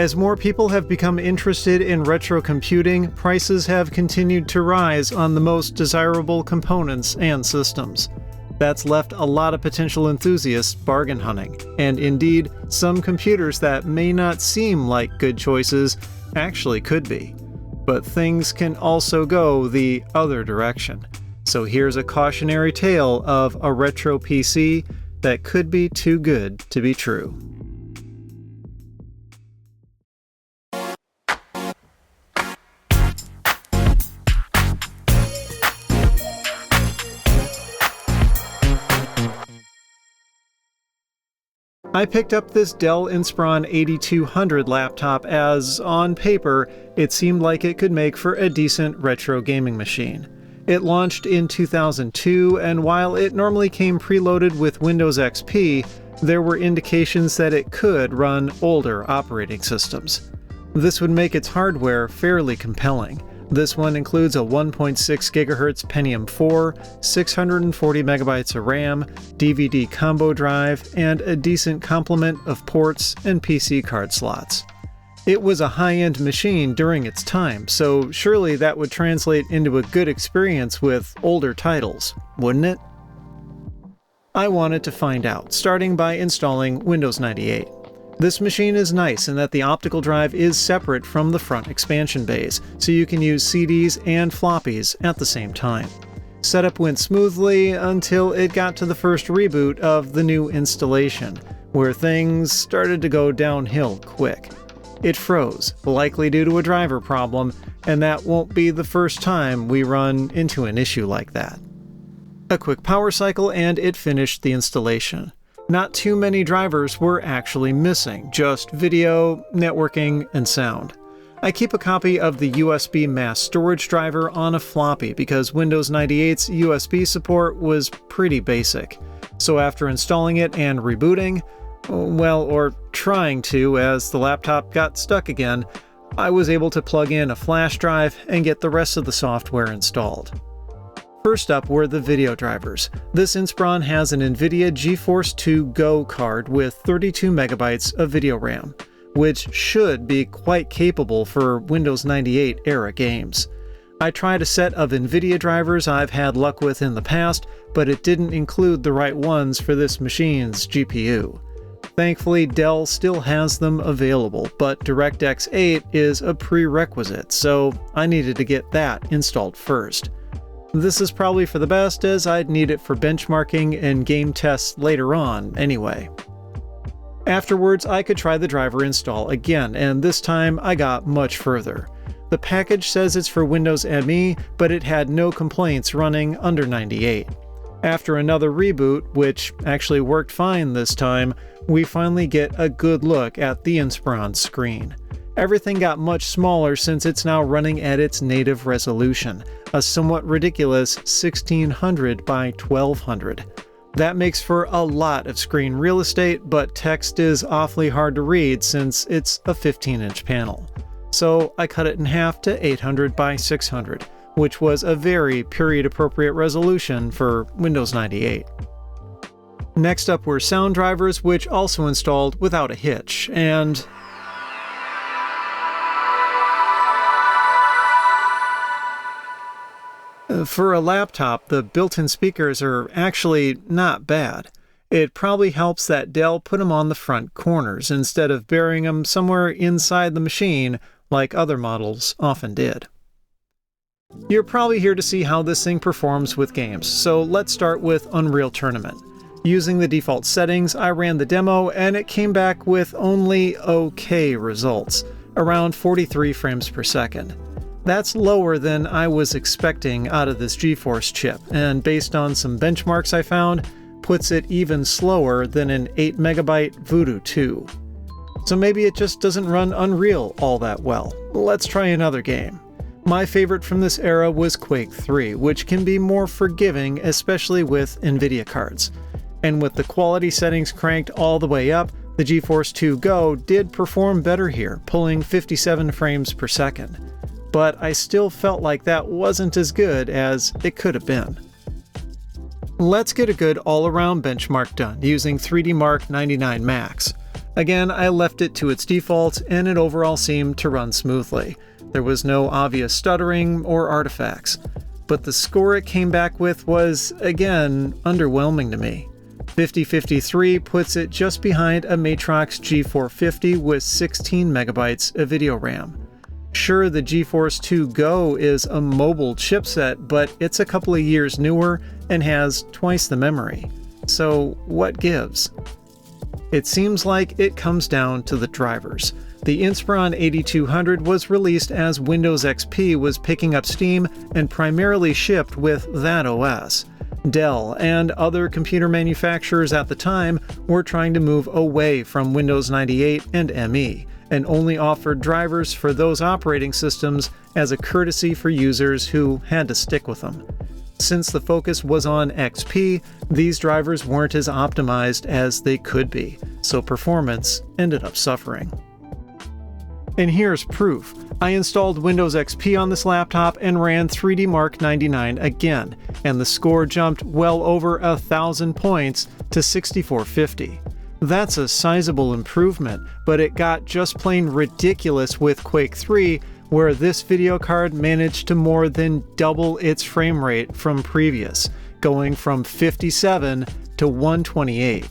As more people have become interested in retro computing, prices have continued to rise on the most desirable components and systems. That's left a lot of potential enthusiasts bargain hunting, and indeed, some computers that may not seem like good choices actually could be. But things can also go the other direction. So here's a cautionary tale of a retro PC that could be too good to be true. I picked up this Dell Inspiron 8200 laptop as, on paper, it seemed like it could make for a decent retro gaming machine. It launched in 2002, and while it normally came preloaded with Windows XP, there were indications that it could run older operating systems. This would make its hardware fairly compelling. This one includes a 1.6 GHz Pentium 4, 640 MB of RAM, DVD combo drive, and a decent complement of ports and PC card slots. It was a high-end machine during its time, so surely that would translate into a good experience with older titles, wouldn't it? I wanted to find out, starting by installing Windows 98. This machine is nice in that the optical drive is separate from the front expansion bays, so you can use CDs and floppies at the same time. Setup went smoothly until it got to the first reboot of the new installation, where things started to go downhill quick. It froze, likely due to a driver problem, and that won't be the first time we run into an issue like that. A quick power cycle and it finished the installation. Not too many drivers were actually missing, just video, networking, and sound. I keep a copy of the USB mass storage driver on a floppy because Windows 98's USB support was pretty basic. So after installing it and rebooting, well, or trying to as the laptop got stuck again, I was able to plug in a flash drive and get the rest of the software installed. First up were the video drivers. This Inspiron has an NVIDIA GeForce 2 Go card with 32 MB of video RAM, which should be quite capable for Windows 98 era games. I tried a set of NVIDIA drivers I've had luck with in the past, but it didn't include the right ones for this machine's GPU. Thankfully, Dell still has them available, but DirectX 8 is a prerequisite, so I needed to get that installed first. This is probably for the best, as I'd need it for benchmarking and game tests later on anyway. Afterwards, I could try the driver install again, and this time I got much further. The package says it's for Windows ME, but it had no complaints running under 98. After another reboot, which actually worked fine this time, we finally get a good look at the Inspiron screen. Everything got much smaller since it's now running at its native resolution, a somewhat ridiculous 1600 by 1200. That makes for a lot of screen real estate, but text is awfully hard to read since it's a 15-inch panel. So I cut it in half to 800 by 600, which was a very period-appropriate resolution for Windows 98. Next up were sound drivers, which also installed without a hitch, and for a laptop, the built-in speakers are actually not bad. It probably helps that Dell put them on the front corners instead of burying them somewhere inside the machine like other models often did. You're probably here to see how this thing performs with games, so let's start with Unreal Tournament. Using the default settings, I ran the demo and it came back with only okay results, around 43 frames per second. That's lower than I was expecting out of this GeForce chip, and based on some benchmarks I found, puts it even slower than an 8 MB Voodoo 2. So maybe it just doesn't run Unreal all that well. Let's try another game. My favorite from this era was Quake 3, which can be more forgiving, especially with NVIDIA cards. And with the quality settings cranked all the way up, the GeForce 2 Go did perform better here, pulling 57 frames per second. But I still felt like that wasn't as good as it could have been. Let's get a good all-around benchmark done using 3D Mark 99 Max. Again, I left it to its default, and it overall seemed to run smoothly. There was no obvious stuttering or artifacts. But the score it came back with was, again, underwhelming to me. 5053 puts it just behind a Matrox G450 with 16 megabytes of video RAM. Sure, the GeForce 2 Go is a mobile chipset, but it's a couple of years newer and has twice the memory. So what gives? It seems like it comes down to the drivers. The Inspiron 8200 was released as Windows XP was picking up steam and primarily shipped with that OS. Dell and other computer manufacturers at the time were trying to move away from Windows 98 and ME, and only offered drivers for those operating systems as a courtesy for users who had to stick with them. Since the focus was on XP, these drivers weren't as optimized as they could be, so performance ended up suffering. And here's proof. I installed Windows XP on this laptop and ran 3D Mark 99 again, and the score jumped well over 1,000 points to 6450. That's a sizable improvement, but it got just plain ridiculous with Quake 3, where this video card managed to more than double its frame rate from previous, going from 57 to 128.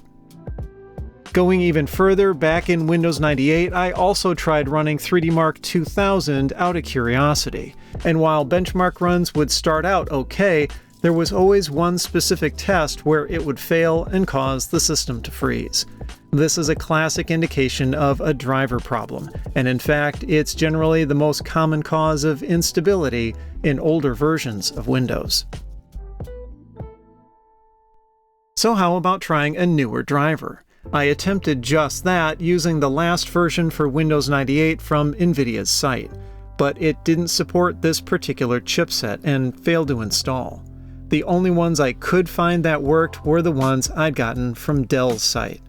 Going even further, back in Windows 98, I also tried running 3D Mark 2000 out of curiosity, and while benchmark runs would start out okay, there was always one specific test where it would fail and cause the system to freeze. This is a classic indication of a driver problem, and in fact, it's generally the most common cause of instability in older versions of Windows. So how about trying a newer driver? I attempted just that using the last version for Windows 98 from NVIDIA's site, but it didn't support this particular chipset and failed to install. The only ones I could find that worked were the ones I'd gotten from Dell's site.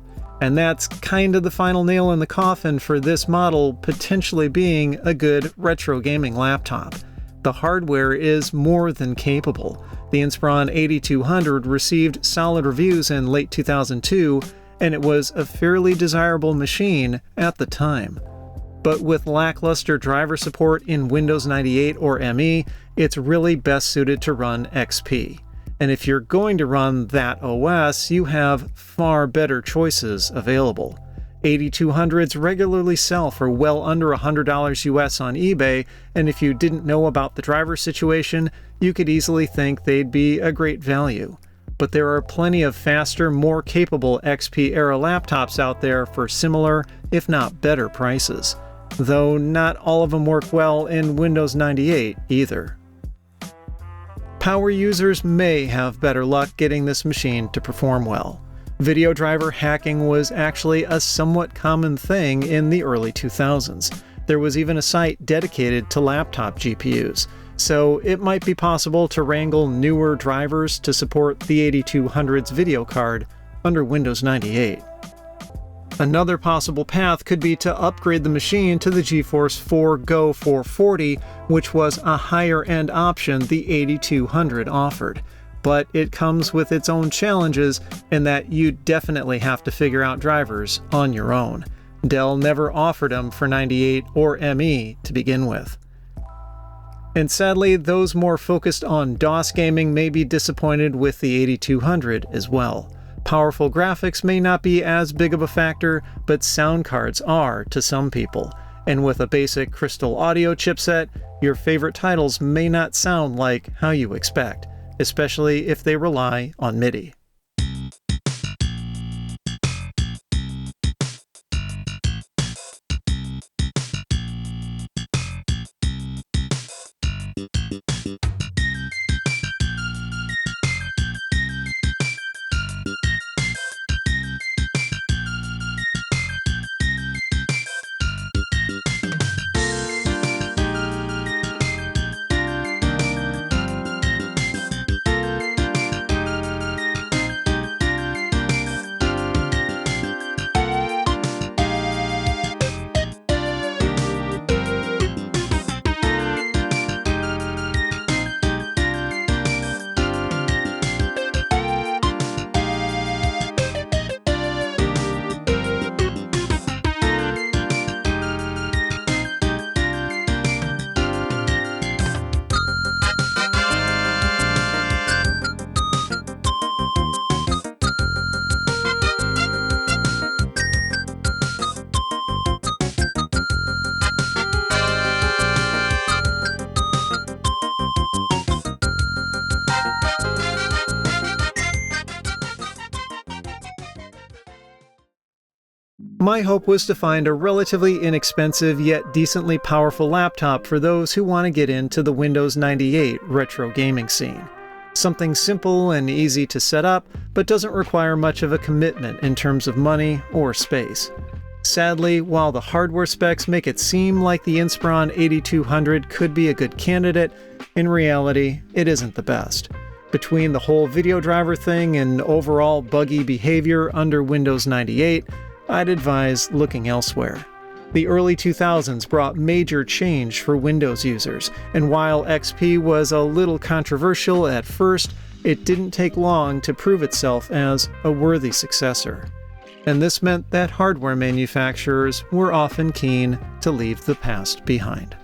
And that's kind of the final nail in the coffin for this model potentially being a good retro gaming laptop. The hardware is more than capable. The Inspiron 8200 received solid reviews in late 2002, and it was a fairly desirable machine at the time. But with lackluster driver support in Windows 98 or ME, it's really best suited to run XP. And if you're going to run that OS, you have far better choices available. 8200s regularly sell for well under $100 US on eBay, and if you didn't know about the driver situation, you could easily think they'd be a great value. But there are plenty of faster, more capable XP-era laptops out there for similar, if not better prices. Though not all of them work well in Windows 98 either. Power users may have better luck getting this machine to perform well. Video driver hacking was actually a somewhat common thing in the early 2000s. There was even a site dedicated to laptop GPUs, so it might be possible to wrangle newer drivers to support the 8200's video card under Windows 98. Another possible path could be to upgrade the machine to the GeForce 4 Go 440, which was a higher-end option the 8200 offered. But it comes with its own challenges in that you definitely have to figure out drivers on your own. Dell never offered them for 98 or ME to begin with. And sadly, those more focused on DOS gaming may be disappointed with the 8200 as well. Powerful graphics may not be as big of a factor, but sound cards are to some people. And with a basic Crystal Audio chipset, your favorite titles may not sound like how you expect, especially if they rely on MIDI. My hope was to find a relatively inexpensive yet decently powerful laptop for those who want to get into the Windows 98 retro gaming scene. Something simple and easy to set up, but doesn't require much of a commitment in terms of money or space. Sadly, while the hardware specs make it seem like the Inspiron 8200 could be a good candidate, in reality, it isn't the best. Between the whole video driver thing and overall buggy behavior under Windows 98, I'd advise looking elsewhere. The early 2000s brought major change for Windows users, and while XP was a little controversial at first, it didn't take long to prove itself as a worthy successor. And this meant that hardware manufacturers were often keen to leave the past behind.